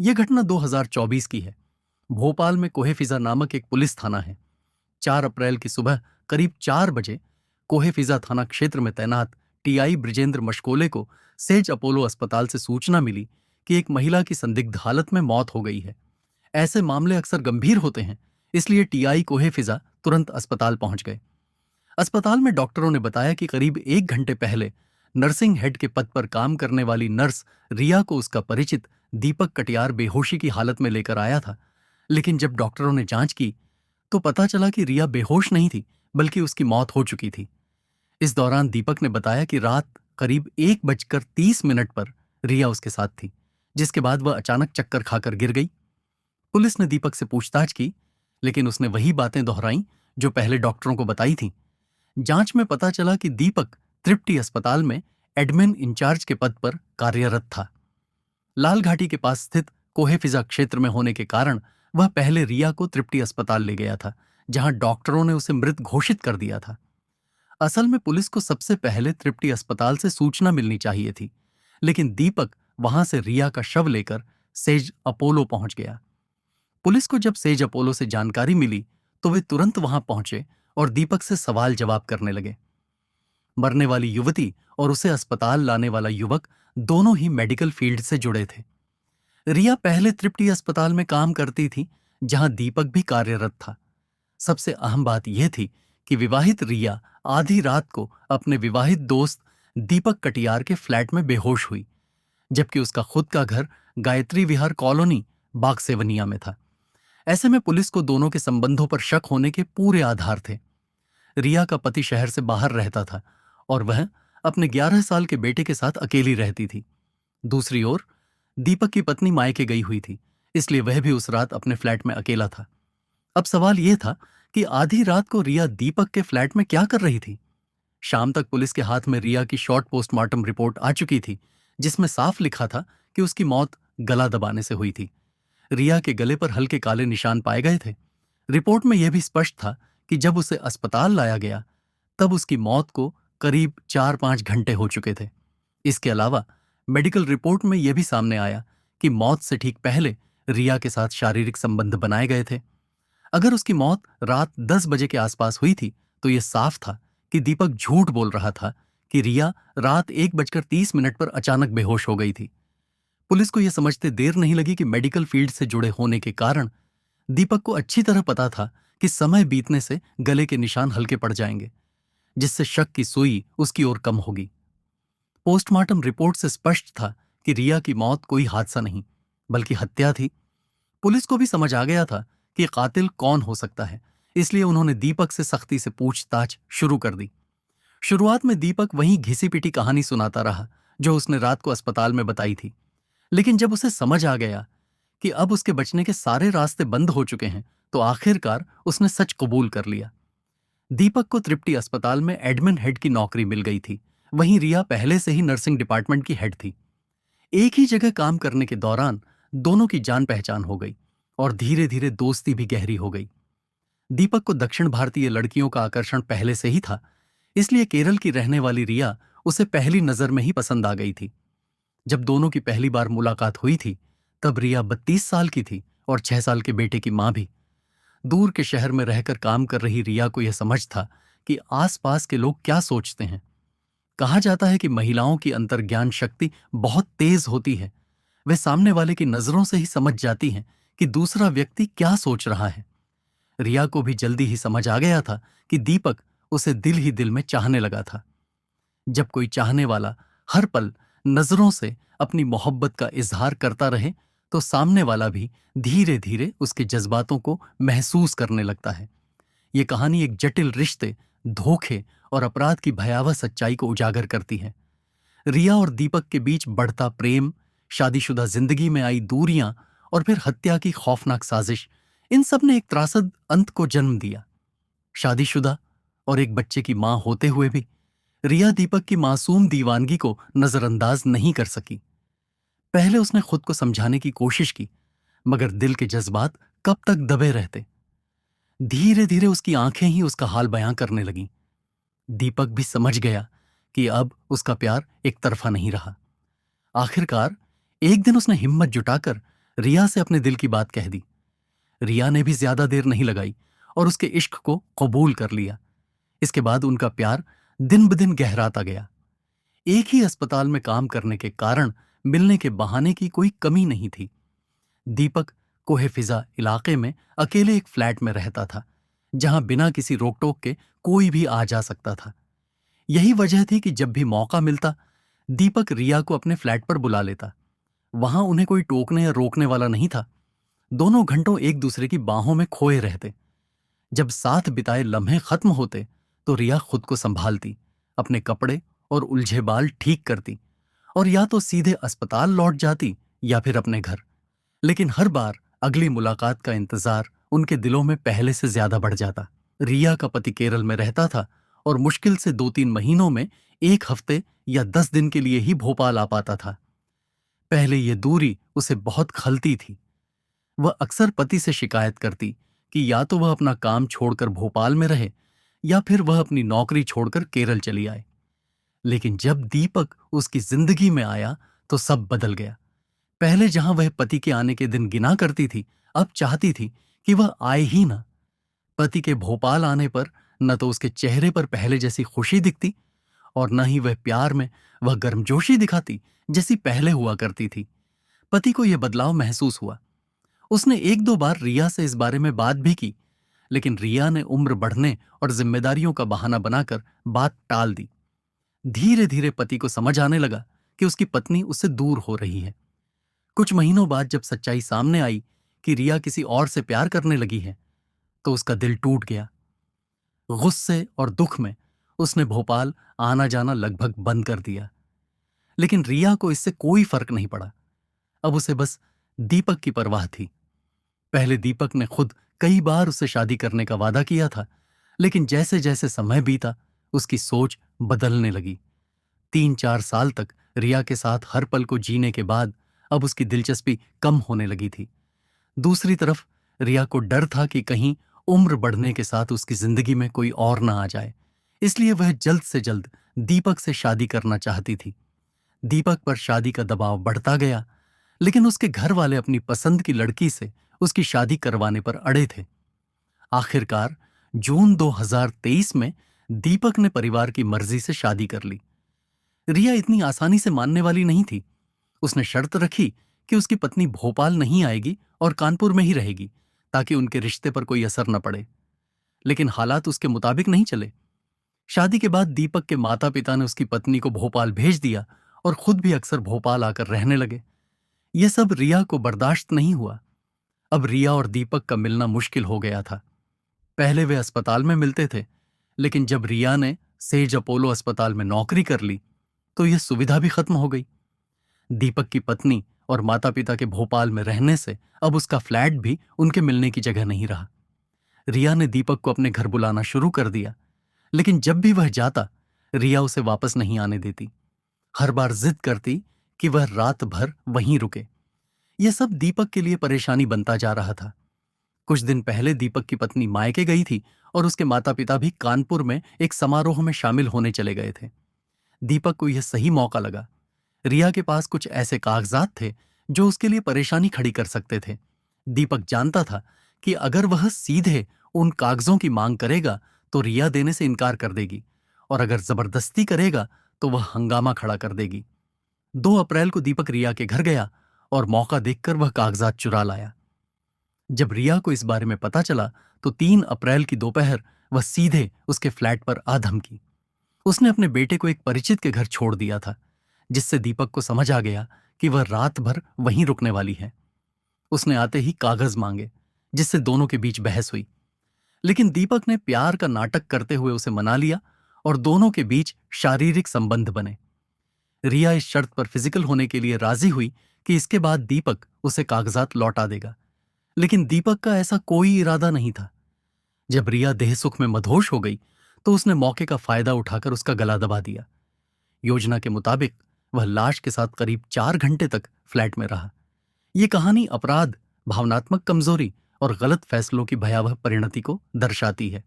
यह घटना 2024 की है। भोपाल में कोहे फिजा नामक एक पुलिस थाना है। 4 अप्रैल की सुबह करीब 4 बजे कोहे फिजा थाना क्षेत्र में तैनात टीआई ब्रिजेंद्र मशकोले को सेज अपोलो अस्पताल से सूचना मिली कि एक महिला की संदिग्ध हालत में मौत हो गई है। ऐसे मामले अक्सर गंभीर होते हैं, इसलिए टीआई कोहे फिजा तुरंत अस्पताल पहुंच गए। अस्पताल में डॉक्टरों ने बताया कि करीब 1 घंटे पहले नर्सिंग हेड के पद पर काम करने वाली नर्स रिया को उसका परिचित दीपक कटियार बेहोशी की हालत में लेकर आया था। लेकिन जब डॉक्टरों ने जांच की तो पता चला कि रिया बेहोश नहीं थी, बल्कि उसकी मौत हो चुकी थी। इस दौरान दीपक ने बताया कि रात करीब 1:30 पर रिया उसके साथ थी, जिसके बाद वह अचानक चक्कर खाकर गिर गई। पुलिस ने दीपक से पूछताछ की, लेकिन उसने वही बातें दोहराई जो पहले डॉक्टरों को बताई थीं। जांच में पता चला कि दीपक तृप्ति अस्पताल में एडमिन इंचार्ज के पद पर कार्यरत था। लाल घाटी के पास स्थित कोहे फिजा क्षेत्र में होने के कारण वह पहले रिया को तृप्ति अस्पताल ले गया था, जहां डॉक्टरों ने उसे मृत घोषित कर दिया था। असल में पुलिस को सबसे पहले तृप्ति अस्पताल से सूचना मिलनी चाहिए थी, लेकिन दीपक वहां से रिया का शव लेकर सेज अपोलो पहुंच गया। पुलिस को जब सेज अपोलो से जानकारी मिली तो वे तुरंत वहां पहुंचे और दीपक से सवाल जवाब करने लगे। मरने वाली युवती और उसे अस्पताल लाने वाला युवक दोनों ही मेडिकल फील्ड से जुड़े थे। रिया पहले तृप्ति अस्पताल में काम करती थी, जहां दीपक भी कार्यरत था। सबसे अहम बात यह थी कि विवाहित रिया आधी रात को अपने विवाहित दोस्त दीपक कटियार के फ्लैट में बेहोश हुई, जबकि उसका खुद का घर गायत्री विहार कॉलोनी बागसेवनिया में था। ऐसे में पुलिस को दोनों के संबंधों पर शक होने के पूरे आधार थे। रिया का पति शहर से बाहर रहता था और वह अपने 11 साल के बेटे के साथ अकेली रहती थी। दूसरी ओर दीपक की पत्नी मायके गई हुई थी, इसलिए वह भी उस रात अपने फ्लैट में अकेला था। अब सवाल यह था कि आधी रात को रिया दीपक के फ्लैट में क्या कर रही थी। शाम तक पुलिस के हाथ में रिया की शॉर्ट पोस्टमार्टम रिपोर्ट आ चुकी थी, जिसमें साफ लिखा था कि उसकी मौत गला दबाने से हुई थी। रिया के गले पर हल्के काले निशान पाए गए थे। रिपोर्ट में यह भी स्पष्ट था कि जब उसे अस्पताल लाया गया तब उसकी मौत को करीब 4-5 घंटे हो चुके थे। इसके अलावा मेडिकल रिपोर्ट में यह भी सामने आया कि मौत से ठीक पहले रिया के साथ शारीरिक संबंध बनाए गए थे। अगर उसकी मौत रात 10 बजे के आसपास हुई थी तो यह साफ था कि दीपक झूठ बोल रहा था कि रिया रात 1:30 पर अचानक बेहोश हो गई थी। पुलिस को यह समझते देर नहीं लगी कि मेडिकल फील्ड से जुड़े होने के कारण दीपक को अच्छी तरह पता था कि समय बीतने से गले के निशान हल्के पड़ जाएंगे, जिससे शक की सुई उसकी ओर कम होगी। पोस्टमार्टम रिपोर्ट से स्पष्ट था कि रिया की मौत कोई हादसा नहीं बल्कि हत्या थी। पुलिस को भी समझ आ गया था कि कातिल कौन हो सकता है, इसलिए उन्होंने दीपक से सख्ती से पूछताछ शुरू कर दी। शुरुआत में दीपक वही घिसी पिटी कहानी सुनाता रहा जो उसने रात को अस्पताल में बताई थी, लेकिन जब उसे समझ आ गया कि अब उसके बचने के सारे रास्ते बंद हो चुके हैं तो आखिरकार उसने सच कबूल कर लिया। दीपक को तृप्ति अस्पताल में एडमिन हेड की नौकरी मिल गई थी, वहीं रिया पहले से ही नर्सिंग डिपार्टमेंट की हेड थी। एक ही जगह काम करने के दौरान दोनों की जान पहचान हो गई और धीरे धीरे दोस्ती भी गहरी हो गई। दीपक को दक्षिण भारतीय लड़कियों का आकर्षण पहले से ही था, इसलिए केरल की रहने वाली रिया उसे पहली नजर में ही पसंद आ गई थी। जब दोनों की पहली बार मुलाकात हुई थी तब रिया 32 साल की थी और 6 साल के बेटे की मां भी। दूर के शहर में रहकर काम कर रही रिया को यह समझ था कि आसपास के लोग क्या सोचते हैं। कहा जाता है कि महिलाओं की अंतर्ज्ञान शक्ति बहुत तेज होती है। वे सामने वाले की नजरों से ही समझ जाती हैं कि दूसरा व्यक्ति क्या सोच रहा है। रिया को भी जल्दी ही समझ आ गया था कि दीपक उसे दिल ही दिल में चाहने लगा था। जब कोई चाहने वाला हर पल नजरों से अपनी मोहब्बत का इजहार करता रहे तो सामने वाला भी धीरे धीरे उसके जज्बातों को महसूस करने लगता है। ये कहानी एक जटिल रिश्ते, धोखे और अपराध की भयावह सच्चाई को उजागर करती है। रिया और दीपक के बीच बढ़ता प्रेम, शादीशुदा जिंदगी में आई दूरियां और फिर हत्या की खौफनाक साजिश, इन सब ने एक त्रासद अंत को जन्म दिया। शादीशुदा और एक बच्चे की मां होते हुए भी रिया दीपक की मासूम दीवानगी को नजरअंदाज नहीं कर सकी। पहले उसने खुद को समझाने की कोशिश की, मगर दिल के जज्बात कब तक दबे रहते। धीरे धीरे उसकी आंखें ही उसका हाल बयां करने लगीं। दीपक भी समझ गया कि अब उसका प्यार एक तरफा नहीं रहा। आखिरकार एक दिन उसने हिम्मत जुटाकर रिया से अपने दिल की बात कह दी। रिया ने भी ज्यादा देर नहीं लगाई और उसके इश्क को कबूल कर लिया। इसके बाद उनका प्यार दिन ब दिन गहराता गया। एक ही अस्पताल में काम करने के कारण मिलने के बहाने की कोई कमी नहीं थी। दीपक कोहे फिजा इलाके में अकेले एक फ्लैट में रहता था, जहां बिना किसी रोक टोक के कोई भी आ जा सकता था। यही वजह थी कि जब भी मौका मिलता, दीपक रिया को अपने फ्लैट पर बुला लेता। वहां उन्हें कोई टोकने या रोकने वाला नहीं था। दोनों घंटों एक दूसरे की बाहों में खोए रहते। जब साथ बिताए लम्हे खत्म होते तो रिया खुद को संभालती, अपने कपड़े और उलझे बाल ठीक करती और या तो सीधे अस्पताल लौट जाती या फिर अपने घर। लेकिन हर बार अगली मुलाकात का इंतजार उनके दिलों में पहले से ज्यादा बढ़ जाता। रिया का पति केरल में रहता था और मुश्किल से 2-3 महीनों में 1 हफ्ते या 10 दिन के लिए ही भोपाल आ पाता था। पहले ये दूरी उसे बहुत खलती थी। वह अक्सर पति से शिकायत करती कि या तो वह अपना काम छोड़कर भोपाल में रहे या फिर वह अपनी नौकरी छोड़कर केरल चली आए। लेकिन जब दीपक उसकी जिंदगी में आया तो सब बदल गया। पहले जहां वह पति के आने के दिन गिना करती थी, अब चाहती थी कि वह आए ही ना। पति के भोपाल आने पर न तो उसके चेहरे पर पहले जैसी खुशी दिखती और न ही वह प्यार में वह गर्मजोशी दिखाती जैसी पहले हुआ करती थी। पति को यह बदलाव महसूस हुआ। उसने 1-2 बार रिया से इस बारे में बात भी की, लेकिन रिया ने उम्र बढ़ने और जिम्मेदारियों का बहाना बनाकर बात टाल दी। धीरे धीरे पति को समझ आने लगा कि उसकी पत्नी उससे दूर हो रही है। कुछ महीनों बाद जब सच्चाई सामने आई कि रिया किसी और से प्यार करने लगी है, तो उसका दिल टूट गया। गुस्से और दुख में उसने भोपाल आना जाना लगभग बंद कर दिया। लेकिन रिया को इससे कोई फर्क नहीं पड़ा। अब उसे बस दीपक की परवाह थी। पहले दीपक ने खुद कई बार उससे शादी करने का वादा किया था, लेकिन जैसे जैसे समय बीता उसकी सोच बदलने लगी। 3-4 साल तक रिया के साथ हर पल को जीने के बाद अब उसकी दिलचस्पी कम होने लगी थी। दूसरी तरफ रिया को डर था कि कहीं उम्र बढ़ने के साथ उसकी जिंदगी में कोई और ना आ जाए, इसलिए वह जल्द से जल्द दीपक से शादी करना चाहती थी। दीपक पर शादी का दबाव बढ़ता गया, लेकिन उसके घर वाले अपनी पसंद की लड़की से उसकी शादी करवाने पर अड़े थे। आखिरकार जून 2023 में दीपक ने परिवार की मर्जी से शादी कर ली। रिया इतनी आसानी से मानने वाली नहीं थी। उसने शर्त रखी कि उसकी पत्नी भोपाल नहीं आएगी और कानपुर में ही रहेगी, ताकि उनके रिश्ते पर कोई असर न पड़े। लेकिन हालात उसके मुताबिक नहीं चले। शादी के बाद दीपक के माता पिता ने उसकी पत्नी को भोपाल भेज दिया और खुद भी अक्सर भोपाल आकर रहने लगे। यह सब रिया को बर्दाश्त नहीं हुआ। अब रिया और दीपक का मिलना मुश्किल हो गया था। पहले वे अस्पताल में मिलते थे, लेकिन जब रिया ने सेज अपोलो अस्पताल में नौकरी कर ली तो यह सुविधा भी खत्म हो गई। दीपक की पत्नी और माता पिता के भोपाल में रहने से अब उसका फ्लैट भी उनके मिलने की जगह नहीं रहा। रिया ने दीपक को अपने घर बुलाना शुरू कर दिया, लेकिन जब भी वह जाता रिया उसे वापस नहीं आने देती। हर बार जिद करती कि वह रात भर वहीं रुके। यह सब दीपक के लिए परेशानी बनता जा रहा था। कुछ दिन पहले दीपक की पत्नी मायके गई थी और उसके माता पिता भी कानपुर में एक समारोह में शामिल होने चले गए थे। दीपक को यह सही मौका लगा। रिया के पास कुछ ऐसे कागजात थे जो उसके लिए परेशानी खड़ी कर सकते थे। दीपक जानता था कि अगर वह सीधे उन कागजों की मांग करेगा तो रिया देने से इनकार कर देगी, और अगर जबरदस्ती करेगा तो वह हंगामा खड़ा कर देगी। 2 अप्रैल को दीपक रिया के घर गया और मौका देखकर वह कागजात चुरा लाया। जब रिया को इस बारे में पता चला तो 3 अप्रैल की दोपहर वह सीधे उसके फ्लैट पर आ धमकी। उसने अपने बेटे को एक परिचित के घर छोड़ दिया था, जिससे दीपक को समझ आ गया कि वह रात भर वहीं रुकने वाली है। उसने आते ही कागज मांगे, जिससे दोनों के बीच बहस हुई। लेकिन दीपक ने प्यार का नाटक करते हुए उसे मना लिया और दोनों के बीच शारीरिक संबंध बने। रिया इस शर्त पर फिजिकल होने के लिए राजी हुई कि इसके बाद दीपक उसे कागजात लौटा देगा, लेकिन दीपक का ऐसा कोई इरादा नहीं था। जब रिया देह सुख में मदहोश हो गई तो उसने मौके का फायदा उठाकर उसका गला दबा दिया। योजना के मुताबिक वह लाश के साथ करीब 4 घंटे तक फ्लैट में रहा। यह कहानी अपराध, भावनात्मक कमजोरी और गलत फैसलों की भयावह परिणति को दर्शाती है।